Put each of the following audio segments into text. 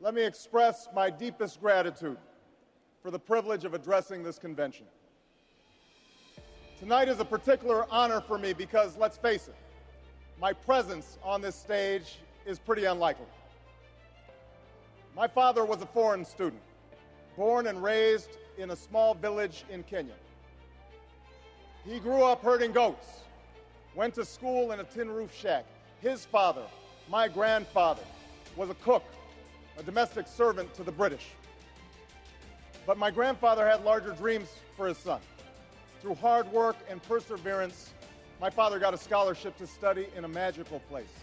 let me express my deepest gratitude for the privilege of addressing this convention. Tonight is a particular honor for me because, let's face it, my presence on this stage is pretty unlikely. My father was a foreign student, born and raised in a small village in Kenya. He grew up herding goats, went to school in a tin roof shack. His father, my grandfather, was a cook, a domestic servant to the British. But my grandfather had larger dreams for his son. Through hard work and perseverance, my father got a scholarship to study in a magical place,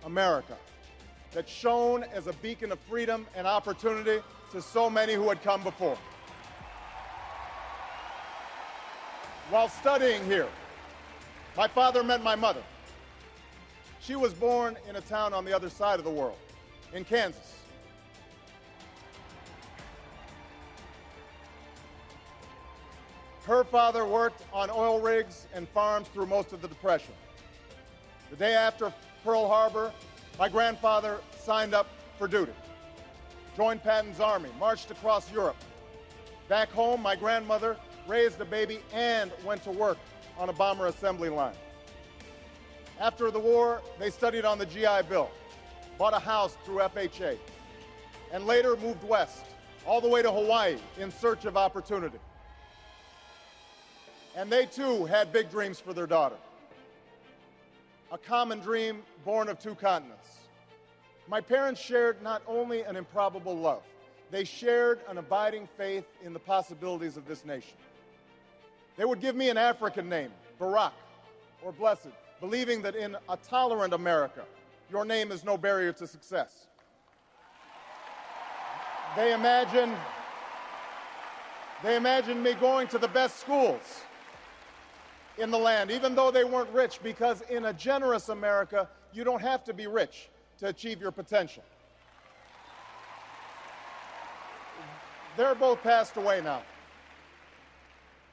America, that shone as a beacon of freedom and opportunity to so many who had come before. While studying here, my father met my mother. She was born in a town on the other side of the world, in Kansas. Her father worked on oil rigs and farms through most of the Depression. The day after Pearl Harbor, my grandfather signed up for duty, joined Patton's army, marched across Europe. Back home, my grandmother raised a baby and went to work on a bomber assembly line. After the war, they studied on the GI Bill, bought a house through FHA, and later moved west, all the way to Hawaii in search of opportunity. And they too had big dreams for their daughter. A common dream born of two continents. My parents shared not only an improbable love, they shared an abiding faith in the possibilities of this nation. They would give me an African name, Barak, or Blessed, believing that in a tolerant America, your name is no barrier to success. They imagined me going to the best schools in the land, even though they weren't rich, because in a generous America, you don't have to be rich to achieve your potential. They're both passed away now.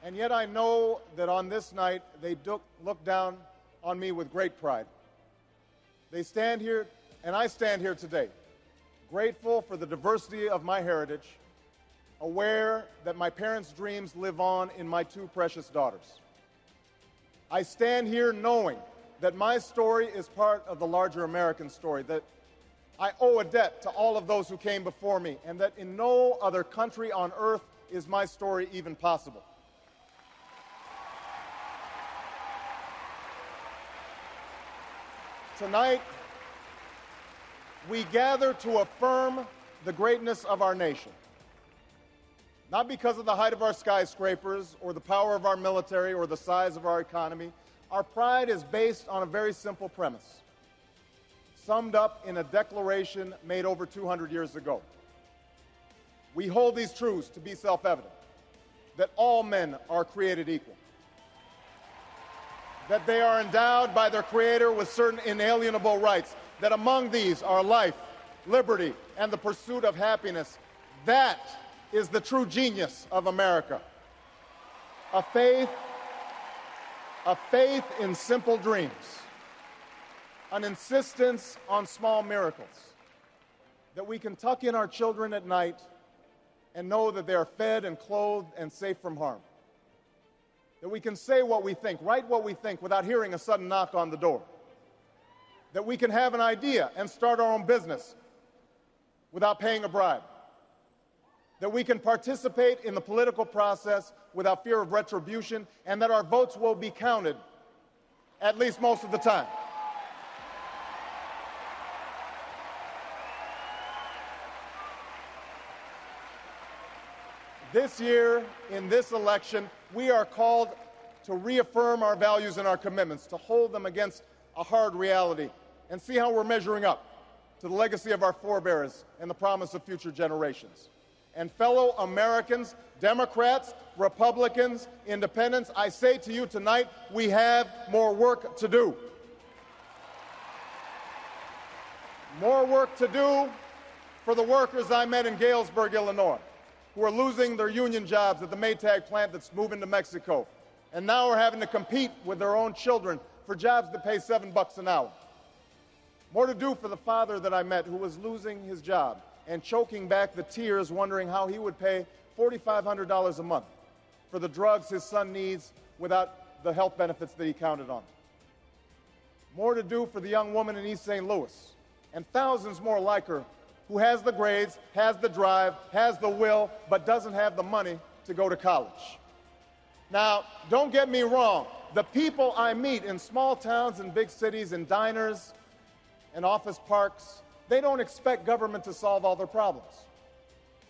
And yet I know that on this night, they look down on me with great pride. They stand here, and I stand here today, grateful for the diversity of my heritage, aware that my parents' dreams live on in my two precious daughters. I stand here knowing that my story is part of the larger American story, that I owe a debt to all of those who came before me, and that in no other country on earth is my story even possible. Tonight, we gather to affirm the greatness of our nation. Not because of the height of our skyscrapers, or the power of our military, or the size of our economy. Our pride is based on a very simple premise, summed up in a declaration made over 200 years ago. We hold these truths to be self-evident, that all men are created equal, that they are endowed by their Creator with certain inalienable rights, that among these are life, liberty, and the pursuit of happiness. That is the true genius of America. A faith in simple dreams, an insistence on small miracles, that we can tuck in our children at night and know that they are fed and clothed and safe from harm, that we can say what we think, write what we think without hearing a sudden knock on the door, that we can have an idea and start our own business without paying a bribe, that we can participate in the political process without fear of retribution, and that our votes will be counted, at least most of the time. This year, in this election, we are called to reaffirm our values and our commitments, to hold them against a hard reality, and see how we're measuring up to the legacy of our forebears and the promise of future generations. And fellow Americans, Democrats, Republicans, Independents, I say to you tonight, we have more work to do. More work to do for the workers I met in Galesburg, Illinois, who are losing their union jobs at the Maytag plant that's moving to Mexico, and now are having to compete with their own children for jobs that pay $7 an hour. More to do for the father that I met who was losing his job and choking back the tears, wondering how he would pay $4,500 a month for the drugs his son needs without the health benefits that he counted on. More to do for the young woman in East St. Louis, and thousands more like her, who has the grades, has the drive, has the will, but doesn't have the money to go to college. Now, don't get me wrong. The people I meet in small towns and big cities, in diners and office parks, they don't expect government to solve all their problems.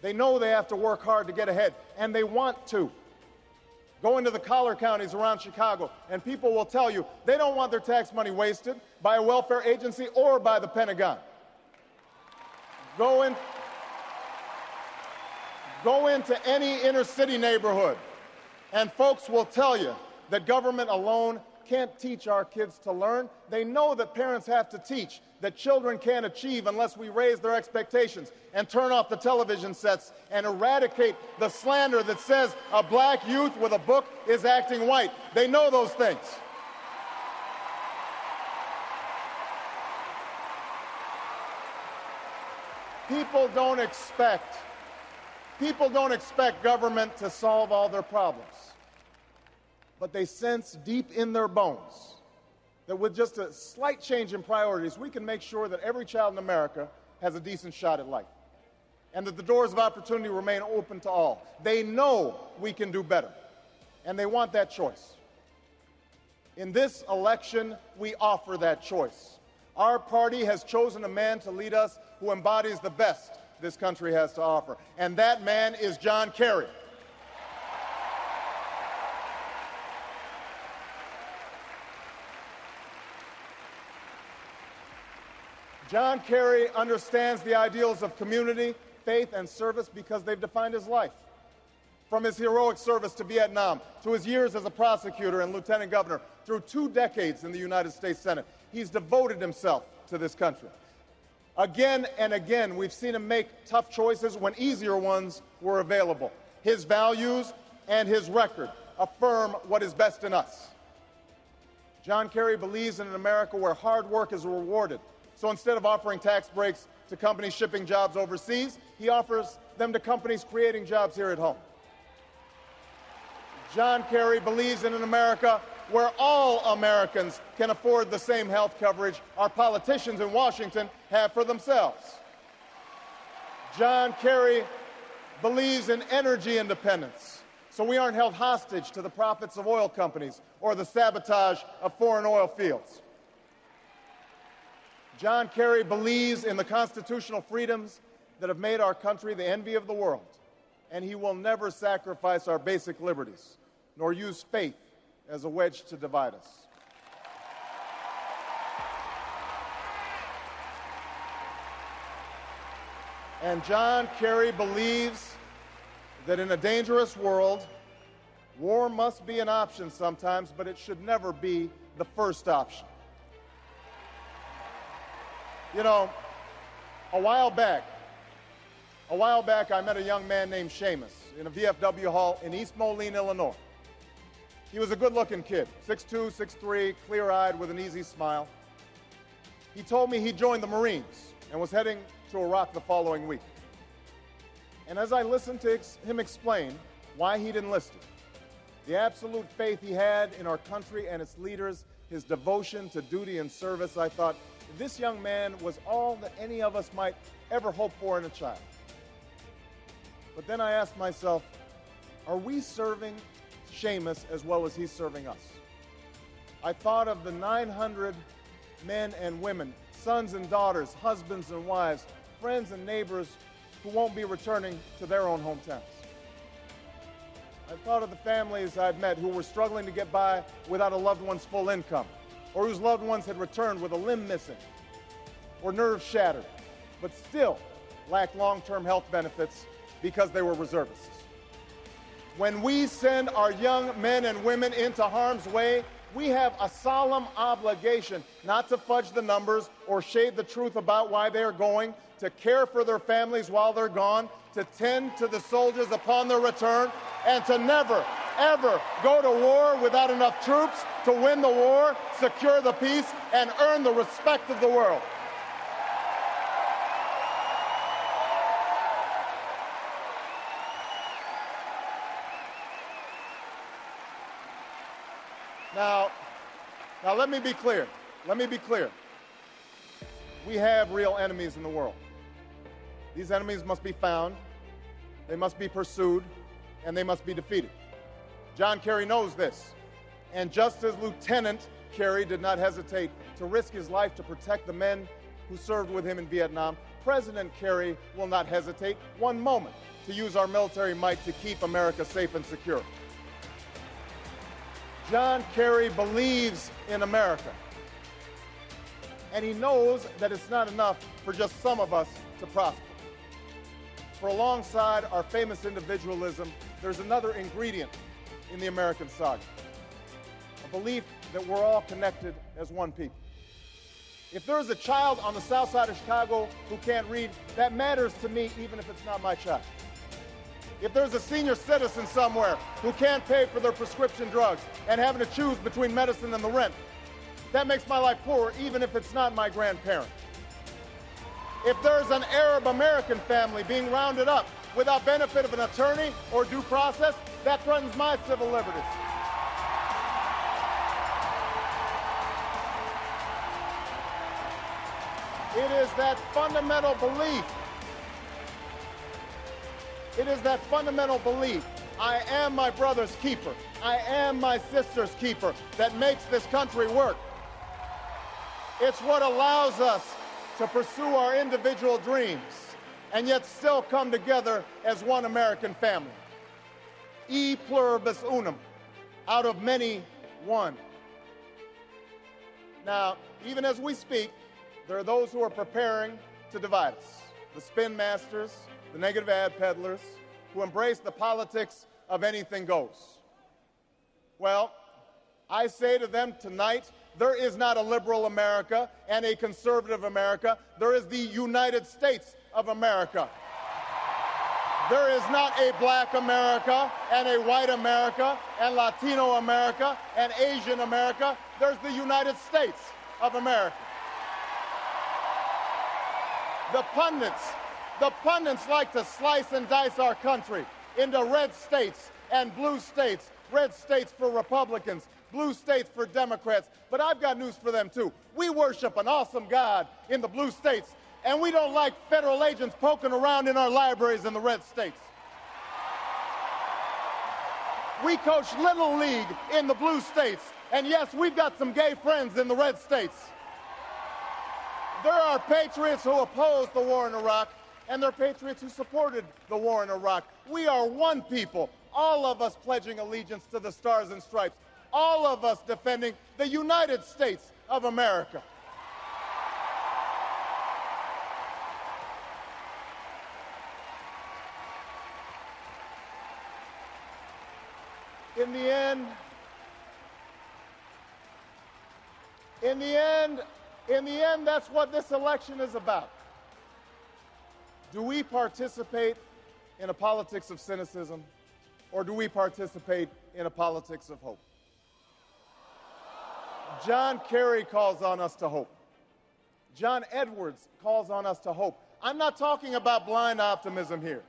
They know they have to work hard to get ahead, and they want to. Go into the collar counties around Chicago, and people will tell you they don't want their tax money wasted by a welfare agency or by the Pentagon. Go into any inner city neighborhood, and folks will tell you that government alone can't teach our kids to learn. They know that parents have to teach, that children can't achieve unless we raise their expectations and turn off the television sets and eradicate the slander that says a black youth with a book is acting white. They know those things. People don't expect government to solve all their problems. But they sense deep in their bones that with just a slight change in priorities, we can make sure that every child in America has a decent shot at life, and that the doors of opportunity remain open to all. They know we can do better, and they want that choice. In this election, we offer that choice. Our party has chosen a man to lead us who embodies the best this country has to offer, and that man is John Kerry. John Kerry understands the ideals of community, faith, and service because they've defined his life. From his heroic service to Vietnam, to his years as a prosecutor and lieutenant governor, through 2 decades in the United States Senate, he's devoted himself to this country. Again and again, we've seen him make tough choices when easier ones were available. His values and his record affirm what is best in us. John Kerry believes in an America where hard work is rewarded. So instead of offering tax breaks to companies shipping jobs overseas, he offers them to companies creating jobs here at home. John Kerry believes in an America where all Americans can afford the same health coverage our politicians in Washington have for themselves. John Kerry believes in energy independence, so we aren't held hostage to the profits of oil companies or the sabotage of foreign oil fields. John Kerry believes in the constitutional freedoms that have made our country the envy of the world, and he will never sacrifice our basic liberties, nor use faith as a wedge to divide us. And John Kerry believes that in a dangerous world, war must be an option sometimes, but it should never be the first option. You know, a while back, I met a young man named Seamus in a VFW hall in East Moline, Illinois. He was a good-looking kid, 6'2", 6'3", clear-eyed with an easy smile. He told me he joined the Marines and was heading to Iraq the following week. And as I listened to him explain why he'd enlisted, the absolute faith he had in our country and its leaders, his devotion to duty and service, I thought, this young man was all that any of us might ever hope for in a child. But then I asked myself, are we serving Seamus as well as he's serving us? I thought of the 900 men and women, sons and daughters, husbands and wives, friends and neighbors who won't be returning to their own hometowns. I thought of the families I've met who were struggling to get by without a loved one's full income, or whose loved ones had returned with a limb missing or nerves shattered, but still lacked long-term health benefits because they were reservists. When we send our young men and women into harm's way, we have a solemn obligation not to fudge the numbers or shade the truth about why they are going, to care for their families while they're gone, to tend to the soldiers upon their return, and to never, ever go to war without enough troops to win the war, secure the peace, and earn the respect of the world. Now, let me be clear. Let me be clear. We have real enemies in the world. These enemies must be found, they must be pursued, and they must be defeated. John Kerry knows this. And just as Lieutenant Kerry did not hesitate to risk his life to protect the men who served with him in Vietnam, President Kerry will not hesitate one moment to use our military might to keep America safe and secure. John Kerry believes in America. And he knows that it's not enough for just some of us to prosper. For alongside our famous individualism, there's another ingredient in the American saga. A belief that we're all connected as one people. If there's a child on the south side of Chicago who can't read, that matters to me even if it's not my child. If there's a senior citizen somewhere who can't pay for their prescription drugs and having to choose between medicine and the rent, that makes my life poorer even if it's not my grandparent. If there's an Arab American family being rounded up without benefit of an attorney or due process, that threatens my civil liberties. It is that fundamental belief. It is that fundamental belief. I am my brother's keeper. I am my sister's keeper that makes this country work. It's what allows us to pursue our individual dreams and yet still come together as one American family. E pluribus unum, out of many, one. Now, even as we speak, there are those who are preparing to divide us. The spin masters, the negative ad peddlers, who embrace the politics of anything goes. Well, I say to them tonight, there is not a liberal America and a conservative America. There is the United States of America. There is not a black America and a white America and Latino America and Asian America. There's the United States of America. The pundits like to slice and dice our country into red states and blue states, red states for Republicans, blue states for Democrats. But I've got news for them, too. We worship an awesome God in the blue states, and we don't like federal agents poking around in our libraries in the red states. We coach Little League in the blue states, and yes, we've got some gay friends in the red states. There are patriots who opposed the war in Iraq, and there are patriots who supported the war in Iraq. We are one people, all of us pledging allegiance to the Stars and Stripes, all of us defending the United States of America. In the end, that's what this election is about. Do we participate in a politics of cynicism, or do we participate in a politics of hope? John Kerry calls on us to hope. John Edwards calls on us to hope. I'm not talking about blind optimism here,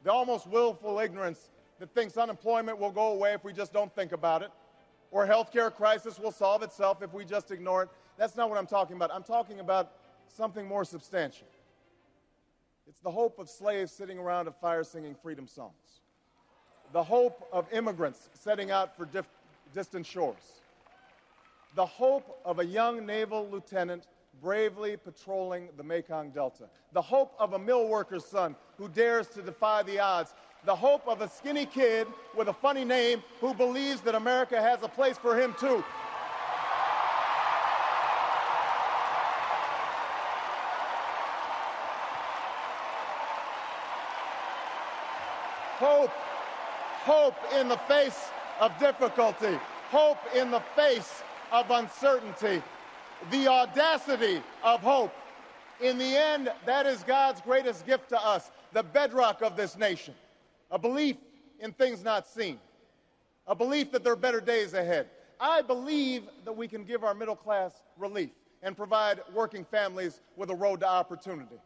the almost willful ignorance that thinks unemployment will go away if we just don't think about it, or healthcare crisis will solve itself if we just ignore it. That's not what I'm talking about. I'm talking about something more substantial. It's the hope of slaves sitting around a fire singing freedom songs. The hope of immigrants setting out for distant shores. The hope of a young naval lieutenant bravely patrolling the Mekong Delta. The hope of a mill worker's son who dares to defy the odds. The hope of a skinny kid with a funny name who believes that America has a place for him too. Hope in the face of difficulty. Hope in the face of uncertainty. The audacity of hope. In the end, that is God's greatest gift to us, the bedrock of this nation. A belief in things not seen. A belief that there are better days ahead. I believe that we can give our middle class relief and provide working families with a road to opportunity.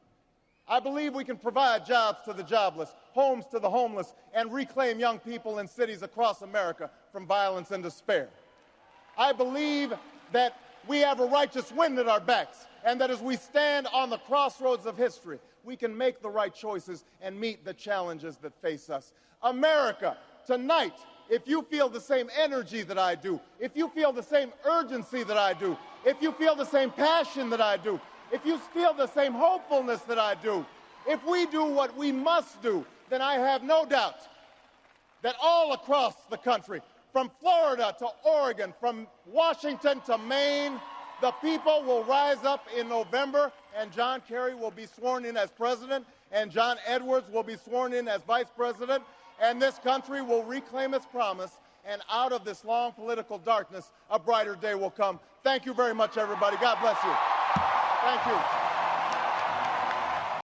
I believe we can provide jobs to the jobless, homes to the homeless, and reclaim young people in cities across America from violence and despair. I believe that we have a righteous wind at our backs, and that as we stand on the crossroads of history, we can make the right choices and meet the challenges that face us. America, tonight, if you feel the same energy that I do, if you feel the same urgency that I do, if you feel the same passion that I do, if you feel the same hopefulness that I do, if we do what we must do, then I have no doubt that all across the country, from Florida to Oregon, from Washington to Maine, the people will rise up in November, and John Kerry will be sworn in as president, and John Edwards will be sworn in as vice president, and this country will reclaim its promise, and out of this long political darkness, a brighter day will come. Thank you very much, everybody. God bless you. Thank you.